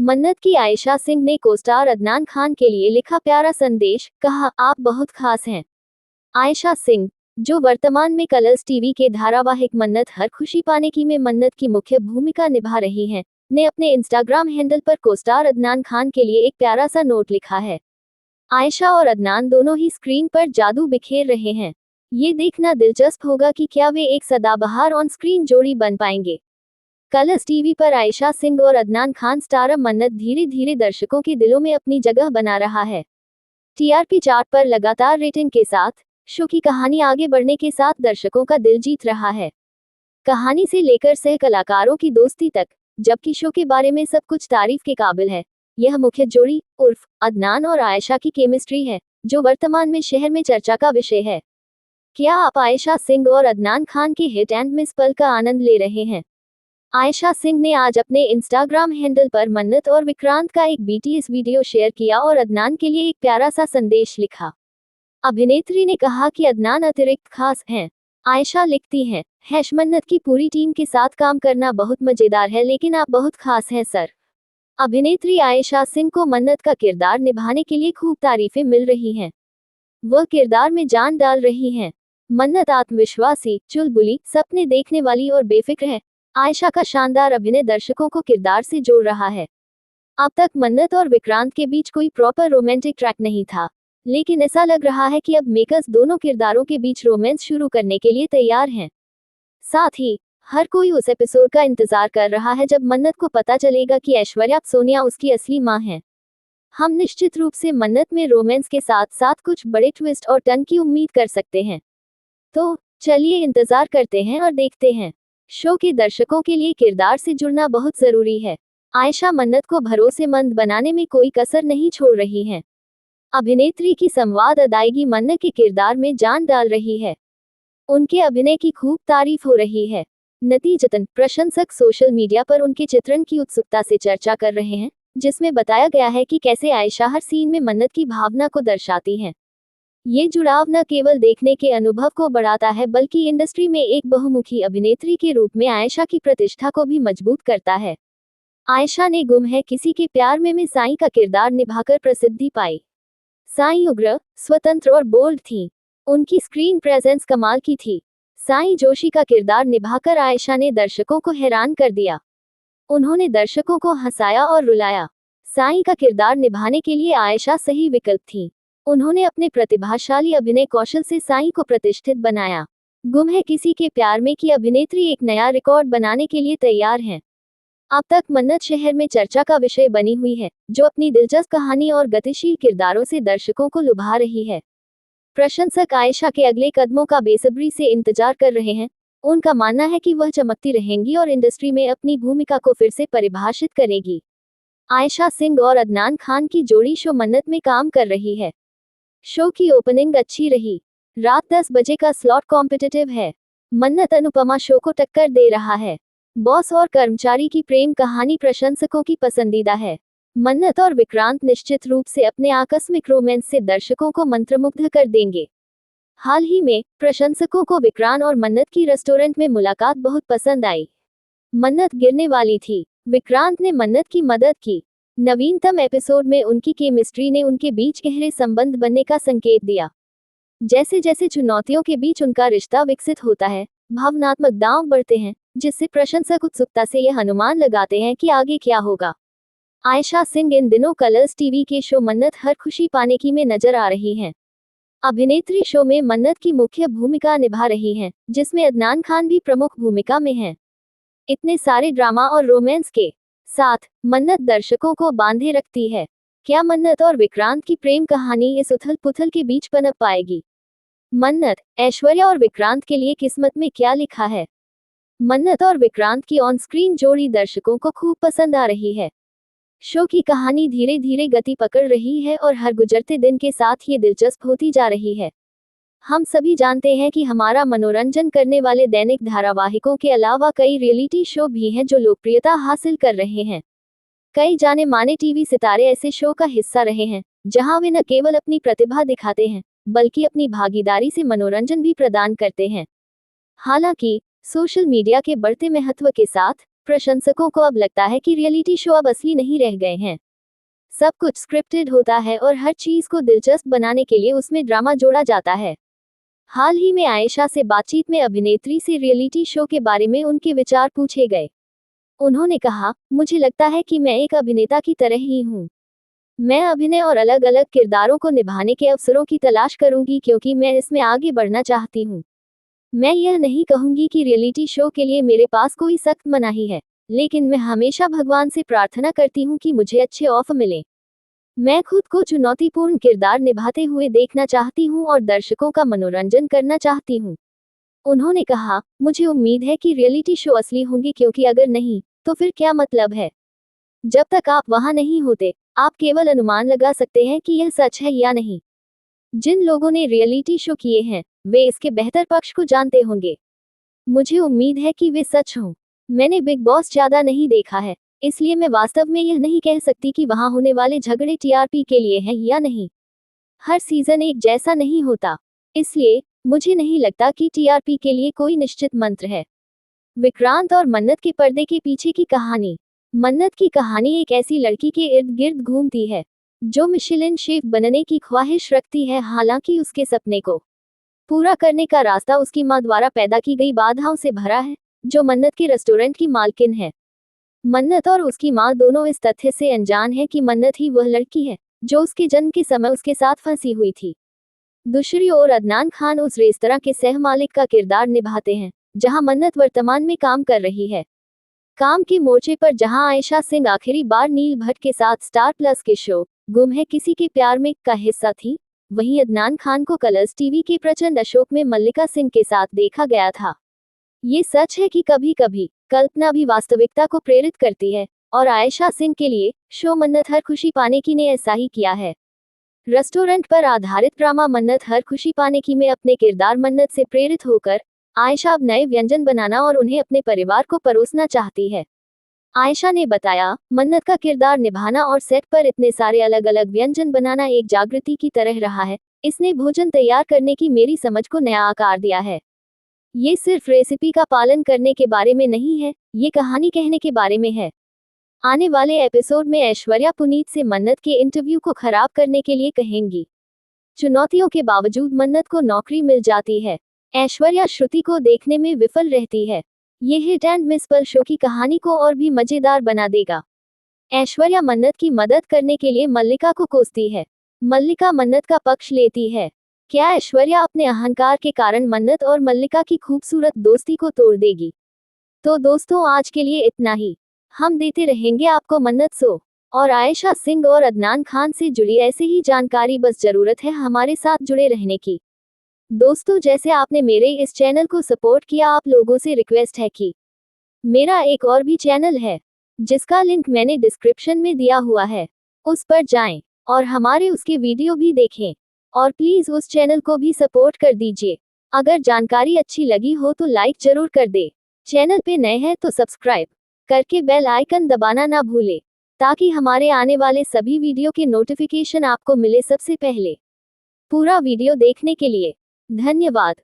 मन्नत की आयशा सिंह ने कोस्टार अदनान खान के लिए लिखा प्यारा संदेश, कहा आप बहुत खास हैं। आयशा सिंह, जो वर्तमान में कलर्स टीवी के धारावाहिक मन्नत हर खुशी पाने की में मन्नत की मुख्य भूमिका निभा रही हैं, ने अपने इंस्टाग्राम हैंडल पर कोस्टार अदनान खान के लिए एक प्यारा सा नोट लिखा है। आयशा और अदनान दोनों ही स्क्रीन पर जादू बिखेर रहे हैं। ये देखना दिलचस्प होगा कि क्या वे एक सदाबहार ऑन स्क्रीन जोड़ी बन पाएंगे। कलर्स टीवी पर आयशा सिंह और अदनान खान स्टारर मन्नत धीरे धीरे दर्शकों के दिलों में अपनी जगह बना रहा है। टीआरपी चार्ट पर लगातार रेटिंग के साथ शो की कहानी आगे बढ़ने के साथ दर्शकों का दिल जीत रहा है। कहानी से लेकर सह कलाकारों की दोस्ती तक, जबकि शो के बारे में सब कुछ तारीफ के काबिल है। यह मुख्य जोड़ी उर्फ अदनान और आयशा की केमिस्ट्री है, जो वर्तमान में शहर में चर्चा का विषय है। क्या आप आयशा सिंह और अदनान खान के हिट एंड मिस पल का आनंद ले रहे हैं? आयशा सिंह ने आज अपने इंस्टाग्राम हैंडल पर मन्नत और विक्रांत का एक बीटीएस वीडियो शेयर किया और अदनान के लिए एक प्यारा सा संदेश लिखा। अभिनेत्री ने कहा कि अदनान अतिरिक्त खास हैं। आयशा लिखती हैं, मन्नत की पूरी टीम के साथ काम करना बहुत मजेदार है, लेकिन आप बहुत खास हैं सर। अभिनेत्री आयशा सिंह को मन्नत का किरदार निभाने के लिए खूब तारीफें मिल रही हैं। वह किरदार में जान डाल रही हैं। मन्नत आत्मविश्वासी, चुलबुली, सपने देखने वाली और बेफिक्र है। आयशा का शानदार अभिनय दर्शकों को किरदार से जोड़ रहा है। अब तक मन्नत और विक्रांत के बीच कोई प्रॉपर रोमांटिक ट्रैक नहीं था, लेकिन ऐसा लग रहा है कि अब मेकर्स दोनों किरदारों के बीच रोमांस शुरू करने के लिए तैयार हैं। साथ ही हर कोई उस एपिसोड का इंतजार कर रहा है जब मन्नत को पता चलेगा कि ऐश्वर्या सोनिया उसकी असली मां है। हम निश्चित रूप से मन्नत में रोमांस के साथ साथ कुछ बड़े ट्विस्ट और टर्न की उम्मीद कर सकते हैं। तो चलिए इंतजार करते हैं और देखते हैं। शो के दर्शकों के लिए किरदार से जुड़ना बहुत जरूरी है। आयशा मन्नत को भरोसेमंद बनाने में कोई कसर नहीं छोड़ रही हैं। अभिनेत्री की संवाद अदायगी मन्नत के किरदार में जान डाल रही है। उनके अभिनय की खूब तारीफ हो रही है। नतीजतन प्रशंसक सोशल मीडिया पर उनके चित्रण की उत्सुकता से चर्चा कर रहे हैं, जिसमें बताया गया है कि कैसे आयशा हर सीन में मन्नत की भावना को दर्शाती हैं। ये जुड़ाव न केवल देखने के अनुभव को बढ़ाता है, बल्कि इंडस्ट्री में एक बहुमुखी अभिनेत्री के रूप में आयशा की प्रतिष्ठा को भी मजबूत करता है। आयशा ने गुम है किसी के प्यार में साईं का किरदार निभाकर प्रसिद्धि पाई। साईं उग्र, स्वतंत्र और बोल्ड थीं। उनकी स्क्रीन प्रेजेंस कमाल की थी। साईं जोशी का किरदार निभाकर आयशा ने दर्शकों को हैरान कर दिया। उन्होंने दर्शकों को हंसाया और रुलाया। साईं का किरदार निभाने के लिए आयशा सही विकल्प थी। उन्होंने अपने प्रतिभाशाली अभिनय कौशल से साईं को प्रतिष्ठित बनाया। गुम है किसी के प्यार में की अभिनेत्री एक नया रिकॉर्ड बनाने के लिए तैयार हैं। अब तक मन्नत शहर में चर्चा का विषय बनी हुई है, जो अपनी दिलचस्प कहानी और गतिशील किरदारों से दर्शकों को लुभा रही है। प्रशंसक आयशा के अगले कदमों का बेसब्री से इंतजार कर रहे हैं। उनका मानना है कि वह चमकती रहेंगी और इंडस्ट्री में अपनी भूमिका को फिर से परिभाषित करेगी। आयशा सिंह और अदनान खान की जोड़ी शो मन्नत में काम कर रही है। शो की ओपनिंग अच्छी रही। रात 10 बजे का स्लॉट कॉम्पिटिटिव है। मन्नत अनुपमा शो को टक्कर दे रहा है। बॉस और कर्मचारी की प्रेम कहानी प्रशंसकों की पसंदीदा है। मन्नत और विक्रांत निश्चित रूप से अपने आकस्मिक रोमांस से दर्शकों को मंत्रमुग्ध कर देंगे। हाल ही में प्रशंसकों को विक्रांत और मन्नत की रेस्टोरेंट में मुलाकात बहुत पसंद आई। मन्नत गिरने वाली थी, विक्रांत ने मन्नत की मदद की। नवीनतम एपिसोड में उनकी केमिस्ट्री ने उनके बीच गहरे संबंध बनने का संकेत दिया। जैसे जैसे चुनौतियों के बीच उनका रिश्ता विकसित होता है, भावनात्मक दांव बढ़ते हैं, जिससे प्रशंसक उत्सुकता से यह अनुमान लगाते हैं कि आगे क्या होगा। आयशा सिंह इन दिनों कलर्स टीवी के शो मन्नत हर खुशी पाने की में नजर आ रही हैं। अभिनेत्री शो में मन्नत की मुख्य भूमिका निभा रही हैं, जिसमें अदनान खान भी प्रमुख भूमिका में हैं। इतने सारे ड्रामा और रोमांस के साथ मन्नत दर्शकों को बांधे रखती है। क्या मन्नत और विक्रांत की प्रेम कहानी इस उथल पुथल के बीच पनप पाएगी? मन्नत, ऐश्वर्या और विक्रांत के लिए किस्मत में क्या लिखा है? मन्नत और विक्रांत की ऑन स्क्रीन जोड़ी दर्शकों को खूब पसंद आ रही है। शो की कहानी धीरे धीरे गति पकड़ रही है और हर गुजरते दिन के साथ ये दिलचस्प होती जा रही है। हम सभी जानते हैं कि हमारा मनोरंजन करने वाले दैनिक धारावाहिकों के अलावा कई रियलिटी शो भी हैं जो लोकप्रियता हासिल कर रहे हैं। कई जाने माने टीवी सितारे ऐसे शो का हिस्सा रहे हैं, जहां वे न केवल अपनी प्रतिभा दिखाते हैं, बल्कि अपनी भागीदारी से मनोरंजन भी प्रदान करते हैं। हालांकि सोशल मीडिया के बढ़ते महत्व के साथ प्रशंसकों को अब लगता है कि रियलिटी शो अब असली नहीं रह गए हैं। सब कुछ स्क्रिप्टेड होता है और हर चीज को दिलचस्प बनाने के लिए उसमें ड्रामा जोड़ा जाता है। हाल ही में आयशा से बातचीत में अभिनेत्री से रियलिटी शो के बारे में उनके विचार पूछे गए। उन्होंने कहा, मुझे लगता है कि मैं एक अभिनेता की तरह ही हूँ। मैं अभिनय और अलग अलग किरदारों को निभाने के अवसरों की तलाश करूंगी क्योंकि मैं इसमें आगे बढ़ना चाहती हूँ। मैं यह नहीं कहूंगी कि रियलिटी शो के लिए मेरे पास कोई सख्त मनाही है, लेकिन मैं हमेशा भगवान से प्रार्थना करती हूँ कि मुझे अच्छे ऑफर मिले। मैं खुद को चुनौतीपूर्ण किरदार निभाते हुए देखना चाहती हूँ और दर्शकों का मनोरंजन करना चाहती हूँ। उन्होंने कहा, मुझे उम्मीद है कि रियलिटी शो असली होंगे क्योंकि अगर नहीं, तो फिर क्या मतलब है? जब तक आप वहां नहीं होते, आप केवल अनुमान लगा सकते हैं कि यह सच है या नहीं। जिन लोगों ने रियलिटी शो किए हैं, वे इसके बेहतर पक्ष को जानते होंगे। मुझे उम्मीद है कि वे सच हों। मैंने बिग बॉस ज्यादा नहीं देखा है, इसलिए मैं वास्तव में यह नहीं कह सकती कि वहां होने वाले झगड़े टीआरपी के लिए हैं या नहीं। हर सीजन एक जैसा नहीं होता, इसलिए मुझे नहीं लगता कि टीआरपी के लिए कोई निश्चित मंत्र है। विक्रांत और मन्नत के पर्दे के पीछे की कहानी। मन्नत की कहानी एक ऐसी लड़की के इर्द गिर्द घूमती है जो मिशेलिन शेफ बनने की ख्वाहिश रखती है, हालांकि उसके सपने को पूरा करने का रास्ता उसकी मां द्वारा पैदा की गई बाधाओं से भरा है, जो मन्नत के रेस्टोरेंट की मालकिन है। मन्नत और उसकी मां दोनों इस तथ्य से अनजान है कि मन्नत ही वह लड़की है जो उसके जन्म के समय उसके साथ फंसी हुई थी। दूसरी ओर अदनान खान उस रेस्तरां के सह मालिक का किरदार निभाते हैं जहां मन्नत वर्तमान में काम कर रही है। काम के मोर्चे पर जहां आयशा सिंह आखिरी बार नील भट्ट के साथ स्टार प्लस के शो गुम है किसी के प्यार में का हिस्सा थी, वहीं अदनान खान को कलर्स टीवी के प्रचंड अशोक में मल्लिका सिंह के साथ देखा गया था। ये सच है कि कभी कभी कल्पना भी वास्तविकता को प्रेरित करती है, और आयशा सिंह के लिए शो मन्नत हर खुशी पाने की ने ऐसा ही किया है। रेस्टोरेंट पर आधारित ड्रामा मन्नत हर खुशी पाने की में अपने किरदार मन्नत से प्रेरित होकर आयशा अब नए व्यंजन बनाना और उन्हें अपने परिवार को परोसना चाहती है। आयशा ने बताया, मन्नत का किरदार निभाना और सेट पर इतने सारे अलग अलग व्यंजन बनाना एक जागृति की तरह रहा है। इसने भोजन तैयार करने की मेरी समझ को नया आकार दिया है। ये सिर्फ रेसिपी का पालन करने के बारे में नहीं है, ये कहानी कहने के बारे में है। आने वाले एपिसोड में ऐश्वर्या पुनीत से मन्नत के इंटरव्यू को खराब करने के लिए कहेंगी। चुनौतियों के बावजूद मन्नत को नौकरी मिल जाती है। ऐश्वर्या श्रुति को देखने में विफल रहती है। ये हिट एंड मिस पर शो की कहानी को और भी मजेदार बना देगा। ऐश्वर्या मन्नत की मदद करने के लिए मल्लिका को कोसती है। मल्लिका मन्नत का पक्ष लेती है। क्या ऐश्वर्या अपने अहंकार के कारण मन्नत और मल्लिका की खूबसूरत दोस्ती को तोड़ देगी? तो दोस्तों, आज के लिए इतना ही। हम देते रहेंगे आपको मन्नत शो और आयशा सिंह और अदनान खान से जुड़ी ऐसे ही जानकारी। बस जरूरत है हमारे साथ जुड़े रहने की। दोस्तों, जैसे आपने मेरे इस चैनल को सपोर्ट किया, आप लोगों से रिक्वेस्ट है कि मेरा एक और भी चैनल है जिसका लिंक मैंने डिस्क्रिप्शन में दिया हुआ है, उस पर जाएं और हमारे उसके वीडियो भी देखें, और प्लीज उस चैनल को भी सपोर्ट कर दीजिए। अगर जानकारी अच्छी लगी हो तो लाइक जरूर कर दे। चैनल पे नए हैं तो सब्सक्राइब करके बेल आइकन दबाना ना भूले, ताकि हमारे आने वाले सभी वीडियो के नोटिफिकेशन आपको मिले सबसे पहले। पूरा वीडियो देखने के लिए धन्यवाद।